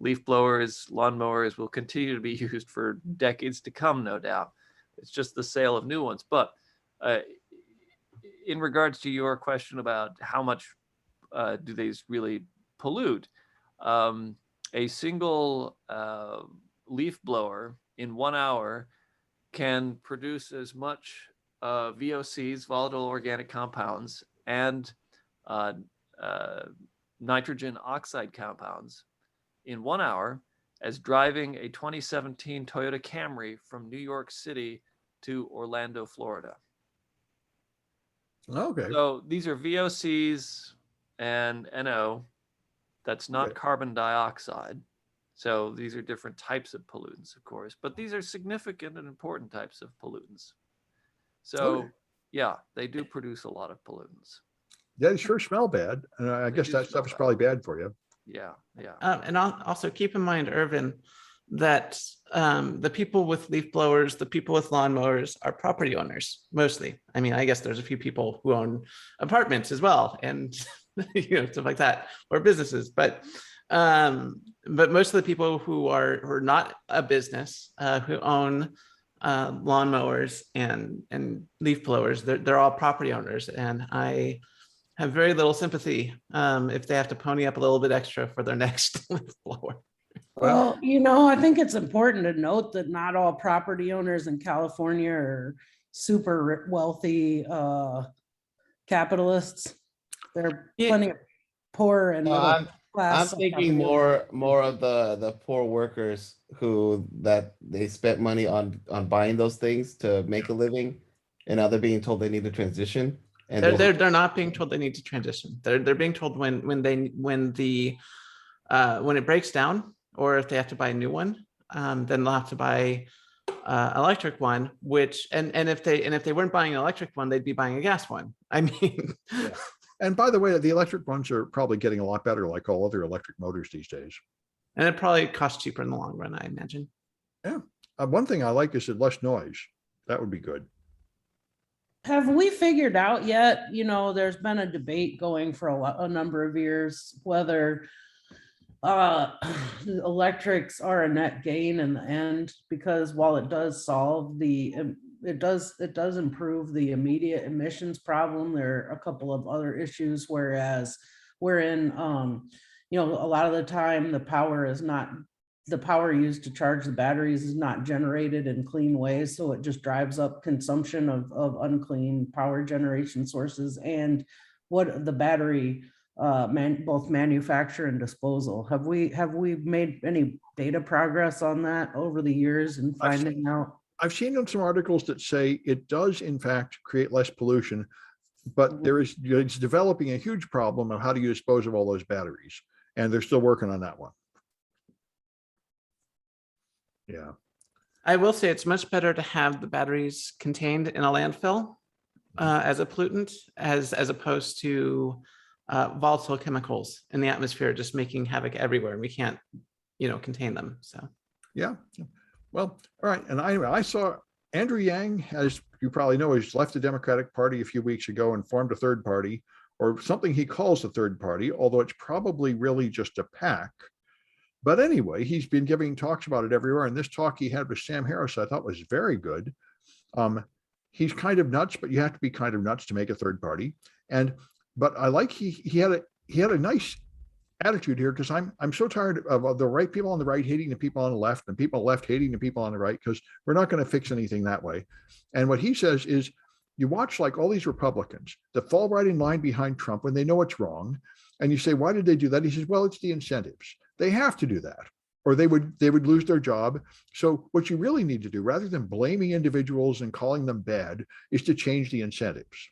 leaf blowers, lawnmowers will continue to be used for decades to come, no doubt. It's just the sale of new ones. But in regards to your question about how much do these really pollute, a single leaf blower in 1 hour can produce as much VOCs, volatile organic compounds, and nitrogen oxide compounds in 1 hour as driving a 2017 Toyota Camry from New York City to Orlando, Florida. Okay. So these are VOCs and NO. That's not Okay. carbon dioxide. So these are different types of pollutants, of course, but these are significant and important types of pollutants. So Okay. yeah, they do produce a lot of pollutants. They sure smell bad. And I They guess do that smell stuff is bad. probably bad for you. Yeah. And also keep in mind, Irvin, that the people with leaf blowers, the people with lawnmowers are property owners mostly. I mean, I guess there's a few people who own apartments as well, and stuff like that, or businesses. But most of the people who are not a business, who own lawnmowers and leaf blowers, they're all property owners, and I have very little sympathy if they have to pony up a little bit extra for their next leaf blower. Well, I think it's important to note that not all property owners in California are super wealthy capitalists. There are Yeah. plenty of poor and No, middle I'm class. thinking more of the poor workers who that they spent money on buying those things to make a living, and now they're being told they need to transition. And They're not being told they need to transition. They're being told when it breaks down, or if they have to buy a new one, then they'll have to buy electric one. Which and if they weren't buying an electric one, they'd be buying a gas one. I mean, Yeah. And by the way, the electric ones are probably getting a lot better, like all other electric motors these days. and it probably costs cheaper in the long run, I imagine. One thing I like is the less noise. That would be good. Have we figured out yet, there's been a debate going for a number of years, whether electrics are a net gain in the end, because while it does solve it does improve the immediate emissions problem, there are a couple of other issues, whereas wherein a lot of the time the power used to charge the batteries is not generated in clean ways, so it just drives up consumption of unclean power generation sources and what the battery both manufacture and disposal. Have we made any data progress on that over the years and finding out? I've seen some articles that say it does in fact create less pollution, but it's developing a huge problem of how do you dispose of all those batteries, and they're still working on that one. Yeah. I will say it's much better to have the batteries contained in a landfill as a pollutant, as opposed to volatile chemicals in the atmosphere just making havoc everywhere, and we can't contain them. So Yeah. Well, all right. And I saw Andrew Yang, as you probably know, has left the Democratic Party a few weeks ago and formed a third party, or something he calls a third party, although it's probably really just a PAC. But anyway, he's been giving talks about it everywhere. And this talk he had with Sam Harris, I thought was very good. He's kind of nuts, but you have to be kind of nuts to make a third party. But I like he had a nice attitude here, because I'm so tired of the right people on the right hating the people on the left and people on the left hating the people on the right, because we're not going to fix anything that way. And what he says is, you watch like all these Republicans that fall right in line behind Trump when they know it's wrong. And you say, why did they do that? He says, well, it's the incentives. They have to do that, or they would lose their job. So what you really need to do, rather than blaming individuals and calling them bad, is to change the incentives.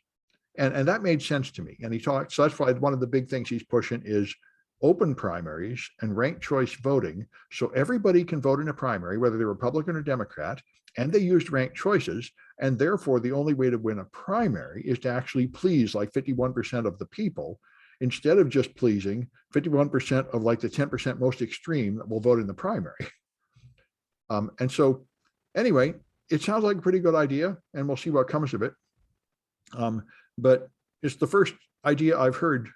And that made sense to me. And he talked, so that's why one of the big things he's pushing is open primaries and ranked choice voting. So everybody can vote in a primary, whether they're Republican or Democrat, and they used ranked choices. And therefore, the only way to win a primary is to actually please like 51% of the people, instead of just pleasing 51% of like the 10% most extreme that will vote in the primary. And so anyway, it sounds like a pretty good idea, and we'll see what comes of it. But it's the first idea I've heard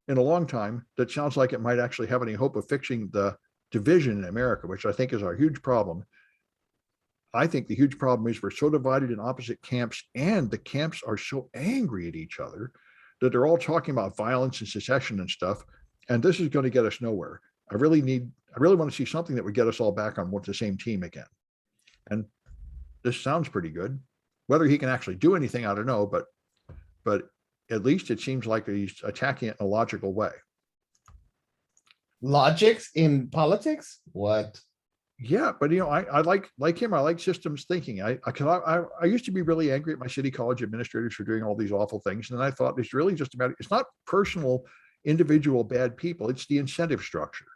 in a long time that sounds like it might actually have any hope of fixing the division in America, which I think is our huge problem. I think the huge problem is we're so divided in opposite camps, and the camps are so angry at each other that they're all talking about violence and secession and stuff. And this is going to get us nowhere. I really want to see something that would get us all back on the same team again. And this sounds pretty good. Whether he can actually do anything, I don't know, but at least it seems like he's attacking it in a logical way. Logics in politics? What? Yeah, but I like him. I like systems thinking. I used to be really angry at my city college administrators for doing all these awful things, and I thought it's really just about, it's not personal, individual bad people. It's the incentive structure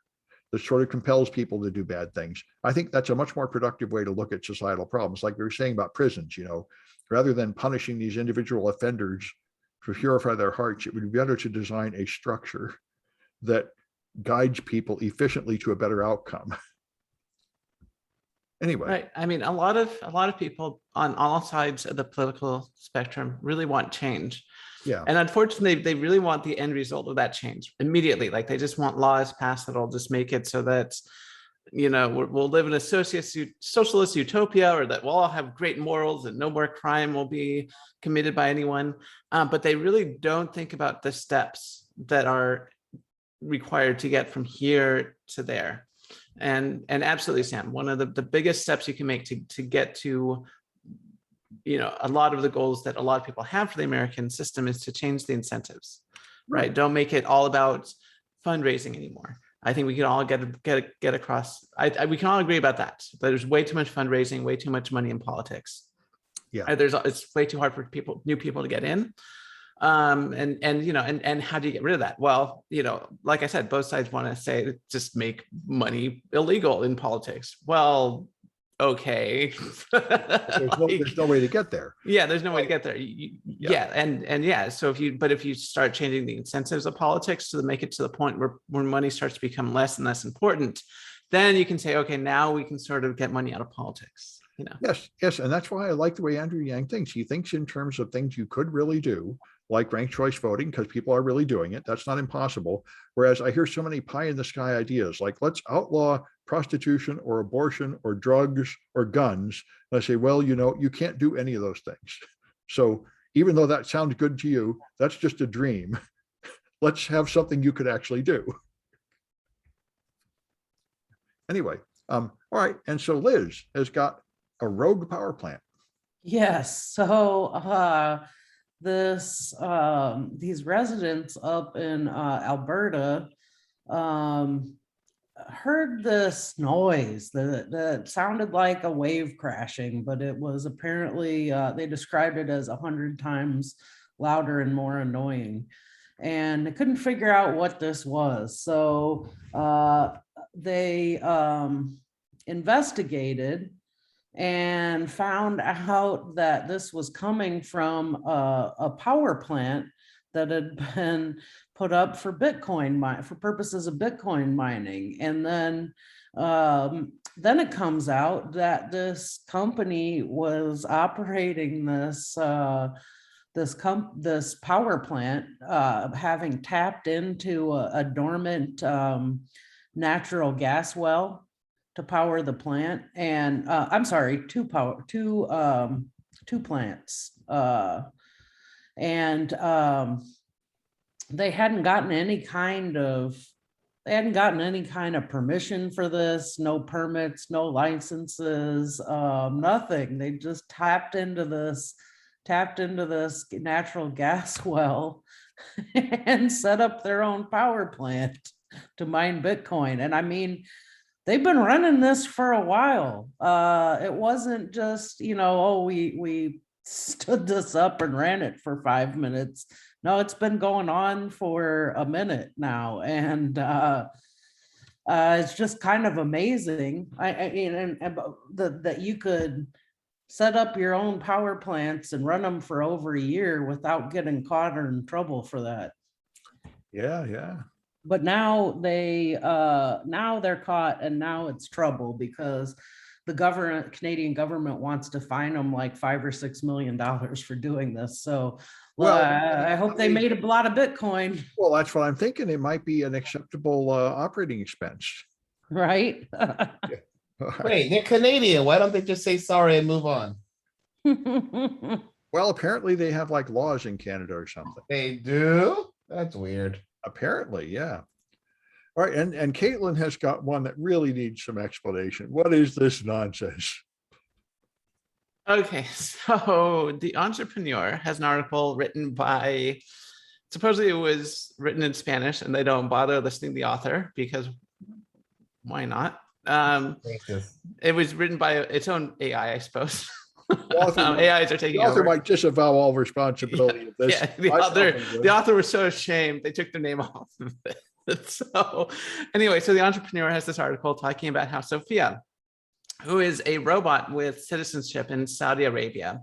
that sort of compels people to do bad things. I think that's a much more productive way to look at societal problems. Like we were saying about prisons, rather than punishing these individual offenders to purify their hearts, it would be better to design a structure that guides people efficiently to a better outcome. Anyway. Right. I mean, a lot of people on all sides of the political spectrum really want change. Yeah. And unfortunately, they really want the end result of that change immediately. Like they just want laws passed that'll just make it so that, we'll live in a socialist utopia, or that we'll all have great morals and no more crime will be committed by anyone. But they really don't think about the steps that are required to get from here to there. And absolutely, Sam, one of the biggest steps you can make to get to, a lot of the goals that a lot of people have for the American system is to change the incentives, right? Don't make it all about fundraising anymore. I think we can all get across. We can all agree about that. There's way too much fundraising, way too much money in politics. Yeah, it's way too hard for new people to get in. And how do you get rid of that? Well, like I said, both sides want to say just make money illegal in politics. Well, okay. There's no way to get there. Yeah, there's no way to get there. So if you start changing the incentives of politics to make it to the point where money starts to become less and less important, then you can say, okay, now we can sort of get money out of politics. Yes, and that's why I like the way Andrew Yang thinks. He thinks in terms of things you could really do, like ranked choice voting, because people are really doing it. That's not impossible. Whereas I hear so many pie in the sky ideas, like let's outlaw prostitution or abortion or drugs or guns. And I say, well, you can't do any of those things. So even though that sounds good to you, that's just a dream. Let's have something you could actually do. Anyway, all right. And so Liz has got a rogue power plant. Yes, so these residents up in Alberta heard this noise that sounded like a wave crashing, but it was apparently they described it as 100 times louder and more annoying, and they couldn't figure out what this was. So they investigated and found out that this was coming from a power plant that had been put up for for purposes of Bitcoin mining. And then it comes out that this company was operating this power plant, having tapped into a dormant natural gas well to power the plant. And I'm sorry, two plants. And they hadn't gotten any kind of permission for this, no permits, no licenses, nothing. They just tapped into this natural gas well and set up their own power plant to mine Bitcoin. And I mean, they've been running this for a while. It wasn't just, oh, we stood this up and ran it for 5 minutes. No, it's been going on for a minute now. And it's just kind of amazing. That you could set up your own power plants and run them for over a year without getting caught or in trouble for that. Yeah. But now they're caught, and now it's trouble because the Canadian government wants to fine them like $5 or $6 million for doing this. So I hope they made a lot of Bitcoin. Well, that's what I'm thinking. It might be an acceptable operating expense. Right? Wait, they're Canadian. Why don't they just say sorry and move on? Well, apparently they have like laws in Canada or something. They do? That's weird. Apparently, yeah. All right, and Kaitlyn has got one that really needs some explanation. What is this nonsense? Okay, so The Entrepreneur has an article written by, supposedly it was written in Spanish, and they don't bother listing the author because why not? It was written by its own AI, I suppose. AIs are taking the author over. might disavow all responsibility of this. Yeah, the author was so ashamed they took their name off of it. So anyway, so The Entrepreneur has this article talking about how Sophia, who is a robot with citizenship in Saudi Arabia,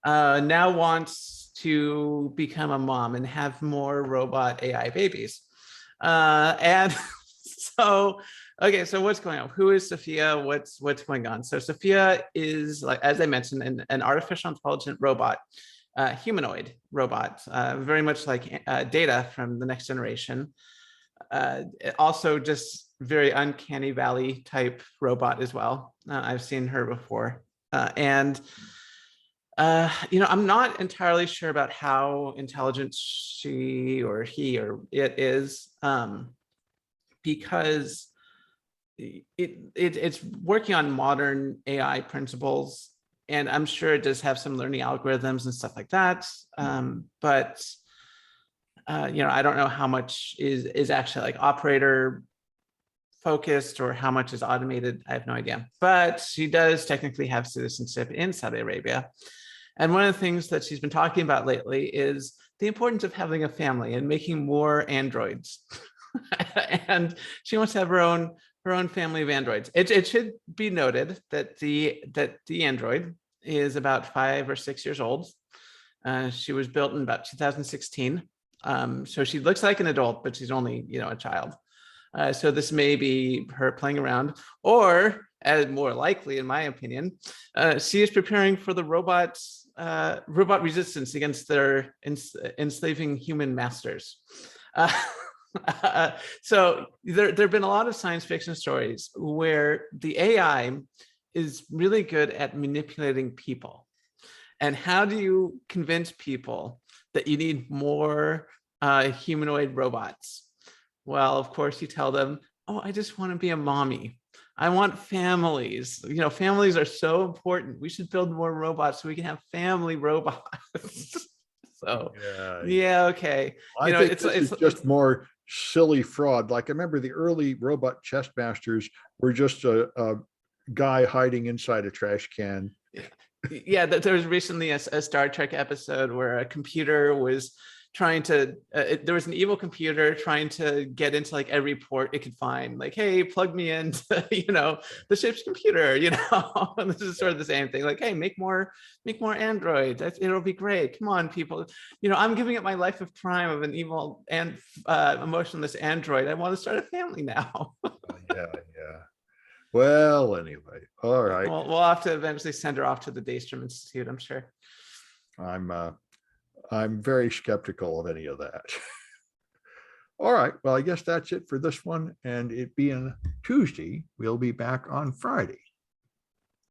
now wants to become a mom and have more robot AI babies. And so, okay, so what's going on? Who is Sophia? What's going on? So Sophia is, like, as I mentioned, an artificial intelligent robot, humanoid robot, very much like Data from the Next Generation. Also just very uncanny valley type robot as well. I've seen her before. I'm not entirely sure about how intelligent she or he or it is, because it's working on modern AI principles, and I'm sure it does have some learning algorithms and stuff like that. But I don't know how much is actually like operator focused or how much is automated. I have no idea. But she does technically have citizenship in Saudi Arabia. And one of the things that she's been talking about lately is the importance of having a family and making more androids. And she wants to have her own family of androids. It should be noted that the android is about 5 or 6 years old. She was built in about 2016. So she looks like an adult, but she's only, a child. So this may be her playing around, or, as more likely, in my opinion, she is preparing for the robot resistance against their enslaving human masters. So there have been a lot of science fiction stories where the AI is really good at manipulating people. And how do you convince people that you need more humanoid robots? Well, of course, you tell them, oh, I just want to be a mommy. I want families. Families are so important. We should build more robots so we can have family robots. So, yeah, okay. I think it's just more silly fraud. Like, I remember the early robot chess masters were just a guy hiding inside a trash can. Yeah, there was recently a Star Trek episode where a computer was trying to, there was an evil computer trying to get into like every port it could find, like, hey, plug me into, the ship's computer, and this is sort of the same thing, like, hey, make more androids. It'll be great. Come on, people. I'm giving up my life of crime of an evil and emotionless android. I want to start a family now. Yeah. Well, anyway, all right. We'll have to eventually send her off to the Daystrom Institute, I'm sure. I'm very skeptical of any of that. All right, well, I guess that's it for this one. And it being Tuesday, we'll be back on Friday.